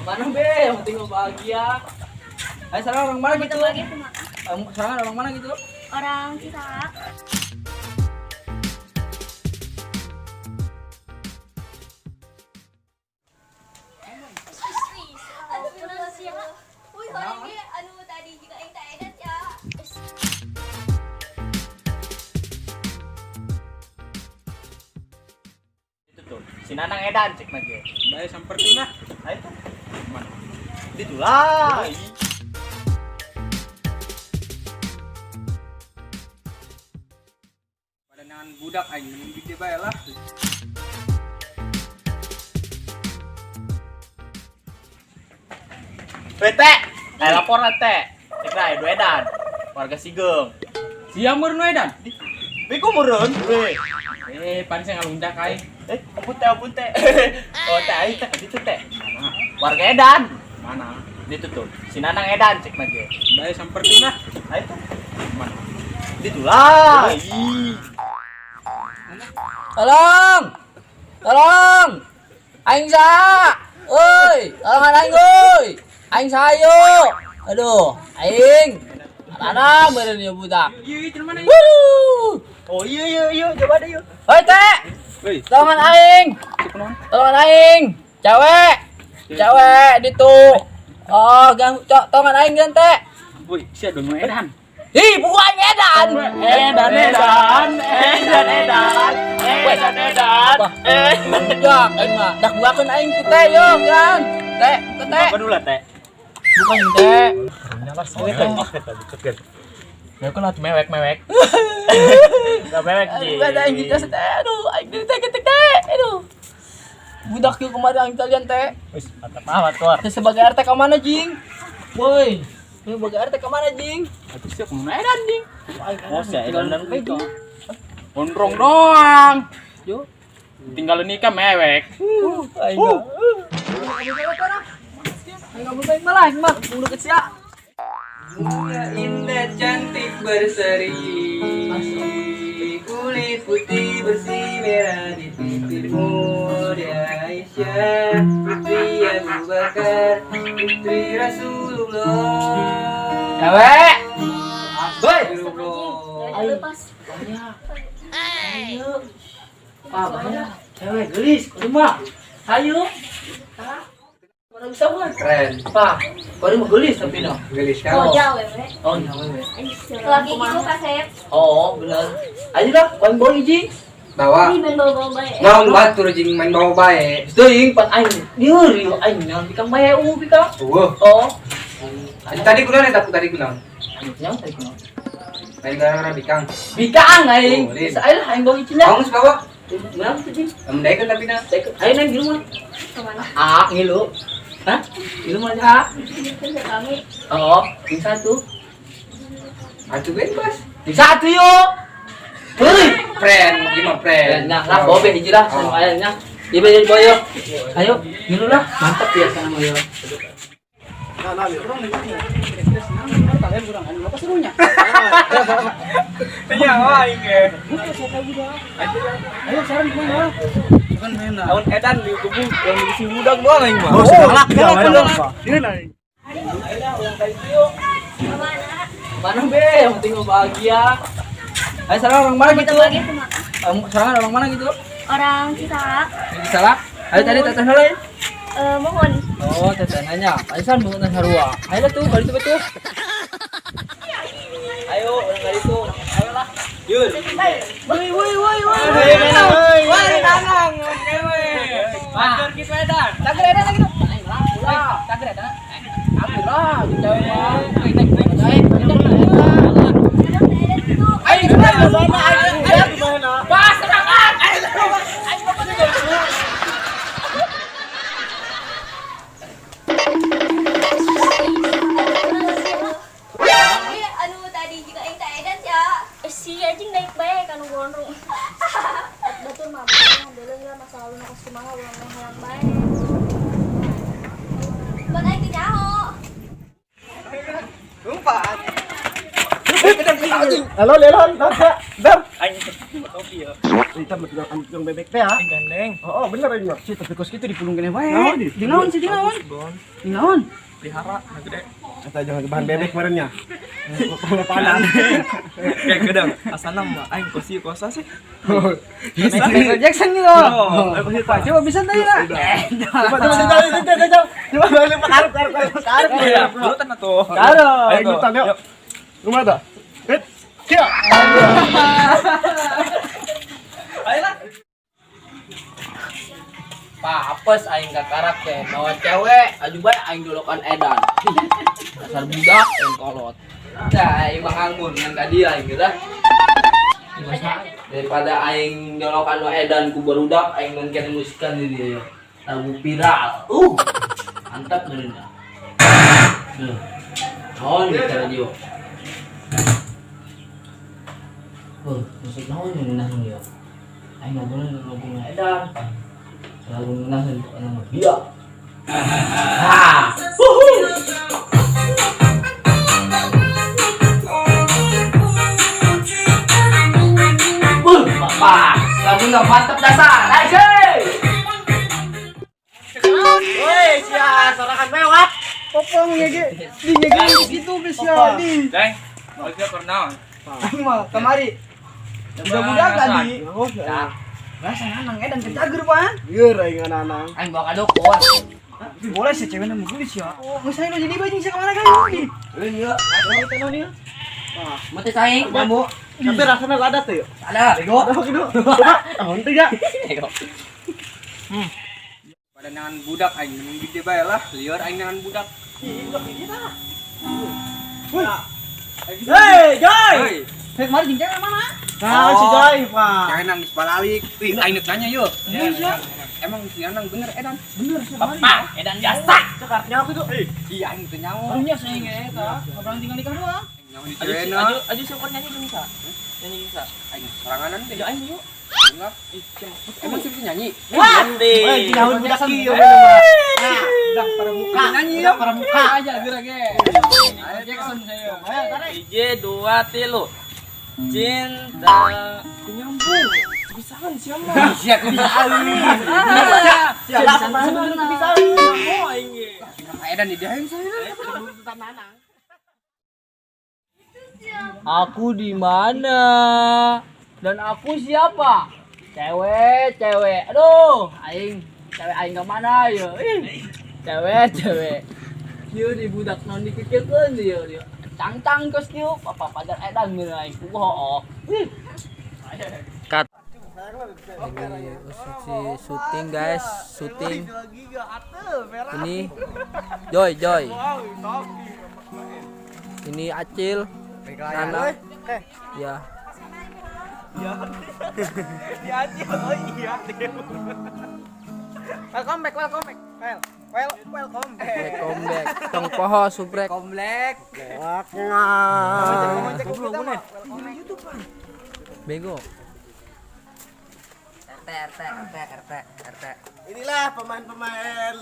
Mana be? Yang penting lo bahagia. Ayo sekarang orang mana gitu? Sekarang orang mana gitu? Orang Cisalak. Itu tuh, si Nanang edan cek lagi. Baik samperin lah. Ayo tuh. Mana? Itulah. Pada nangan budak aja, gede bae lah. Teh, ayo lapor teh. Cek lah, edo edan. Warga Sigeng. Siang murno edan. Beko meureun, we. Pan saya ngalundak aing. Ampun teh. Oh, teh ayo teh, itu teh. Mana? Warga edan. Mana? Itu tuh, si Nanang edan cek lagi. Baik samperin lah. Ayo tuh. Mana? Itulah. Tolong! Tolong! Aing sa! Oi, tolongan aing euy. Aing sayo. Aduh, aing. Ada meureun ya budak. Iya, itu mana? Wuh. Oh iya, coba deh yuk. Hoi, Teh. Woi, Tolongan aing. Tolongan aing. Cewek. Cewek ditu. Oh, tolongan aing kan, Teh. woi, sia dong edan. Ih, buku aing edan. Edan. Ya, aing mah dak buakeun aing ku Teh yo, kan. Teh, ke Teh. Apa dulu teh? Bukan Teh. Ya kan harus mewek. Gak mewek sih. Aduh, ada aing dites Teh. Aduh, aing ditek-tek Teh. Aduh. Budak yuk kemarin aing kalian Teh. Wis, mantap amat tuh. Teh sebagai RT ka mana, Jing? Woi. Sebagai RT ka mana, Jing? Atuh sia kemana edan ding? Oh, saya edan itu. Gondrong doang. Yo. Tinggal nikah mewek. Aing enggak. Aing enggak bukain malah, aing mah kudu kesia. Bunga indah cantik berseri, kulit putih bersih merah di bibirmu, dia Aisyah, putri Abu Bakar, putri Rasulullah. Cewek. Boy, Ayo pas. Ayo. Pak, banyak. Cewek gelis ke rumah. Ayo. Mana bisa bukan? keren, Pak, baru mau gelis tapi no. gelis Oh, kan? jauh ya, Bre. Oh, nyawa. Lagi gitu Kak Sep. Oh, benar. Ayo lah, bang boy Jing. Bawa, Ini main bawa-bawa baik. naon batur jing main bawa bae. Teuing pan aing. Dieur yo aing nang bikang bae bikang. Oh, Oh. tadi kunaon eta tadi kunaon? Nyang tadi kuno. Lain gara-gara bikang. Bikang aing. Oh, Lin. Bisa ayo lah aing bawa icin dah. Kamu bawa? Mana tuh Jing? Mendaekeun tapi na. Ayo nang di rumah. Kemana? Ah, ngilu. Hah? Ngilu mah ah. Itu kami. Oh, yang satu. Atuh bebas. Yang satu yo. Heuy. Friend, gimana friend? Nah, lah bobe hiji lah semuanya. Ieu bener boy yo. Ayo, ngilu lah. Mantap ya sana mah yo. Iya, wah ini. Ayo sekarang gimana? Kan main tahun edan di kubu yang di budak doang aing mah. Oh, galak ya, Kemana? Mana be? Yang penting lo bahagia. Ayo sekarang orang mana gitu? Sekarang orang mana gitu? Orang Cisalak. Yang salah? Ayo tadi teteh lain. Mohon. Oh, teteh nanya. Ayo san mau nanya sarua. Ayo lah tuh, kali itu betul. Ayo, orang kali itu. Ayo lah. Yul. Woi, Nanang, cewek. Masker kita edan. Cager edan lagi tuh. Ayo lah, pulang. Cager edan. Ambil lah, cewek mah. Ayo, ayo, pas serangan. Anu tadi juga yang tak edan ya. Si anjing naik baik anu gondrong. Betul mah, dulu ya masa lalu nak kumaha ulang yang baik. Buat aing teh nyaho. Umpat. Halo, Lelon. Ber. Aing kopi ya. Kita yang bebek teh ya. Gandeng. Oh, bener ini mah. Si tapi kos kitu dipulung kene wae. Di naon sih di naon? Di naon? Pelihara gede. Kita jangan bahan bebek kemarinnya. Panas. Kayak gede. Asana mah aing kosa sih. Michael Jackson nih loh. Coba bisa tadi lah. Coba balik karep. Urutan atuh. Ayo ikutan yuk. Rumah dah. Kia. Ayolah. Pak, apes aing kakarak teh. Nawa cewek, aju bae aing dolokan edan. Dasar budak yang kolot. Dah aing mangangmun ngan ka dia aing geus. Daripada aing dolokan nu edan ku barudak aing mungkin musikan di dia. Lagu viral. Mantap benernya. Oh, ini cara dia. Musik naon yang ngenah dia. Aing ngobrol lagu edan. Lagu ngenah nama dia. Bapak, lagu nggak mantap dasar. Nice. Woi, sia sorakan mewah. Popongnya ge. Di ge gitu geus ya di. Deng. Oke pernah. Aing mah kemari. Budak-budak tadi. Rasa nanang edan kecager pan. Geur aing anang. Aing bawa kadokon. Boleh sih cewek nama gulis ya. Oh, nggak saya lo jadi bajing sih kemana kan ini? Iya, ada tanah dia. Mati saing, jambu. Tapi rasanya gak ada tuh yuk. Ada, bego. Tahun tuh ya. Pada nangan budak aing mun gede bae lah. Lieur aing nangan budak. Hei, Joy. Hei, Hei, kemarin jeung cewek mana? Nah, si Joy, Pak. jangan nangis balik. Ih, aing nuk nanya yuk. Emang si Anang bener edan? Bener sih. Bapak, edan jasa. Cekarnya aku tuh. Iya, aing teu nyaho. Barunya saya nggak ya, ngobrol tinggal nikah doang. Nyaho di cewena. Aju sokon nyanyi bisa. Nyanyi bisa. Aing soranganan teh. Ya aing yuk. Enggak. Emang sih bisa nyanyi? Woi, jauh budak kieu. Nah, budak pramuka. Nyanyi Budak yuk. pramuka. Aja gerage. Ayo Jackson saya. Ayo tarik. Ije 2 3. Cinta nyambung. Bisa kan siapa? Sia ku bisa alih. Siapa sebenarnya bisa. Oh aing ge. Edan di dia saya. Aku di mana? Dan aku siapa? Cewek. Aduh, aing cewek aing ke mana ya? Cewek. Dieu di budak non dikikeun dia. Cangcang geus dieu, papa pajar edan meureun aing kuho. Cut. Ini syuting guys, syuting. Ini Joy. Ini Acil. Nana. Ya. Welcome back. Welcome back. Tong poho subrek. Bego. Inilah pemain-pemain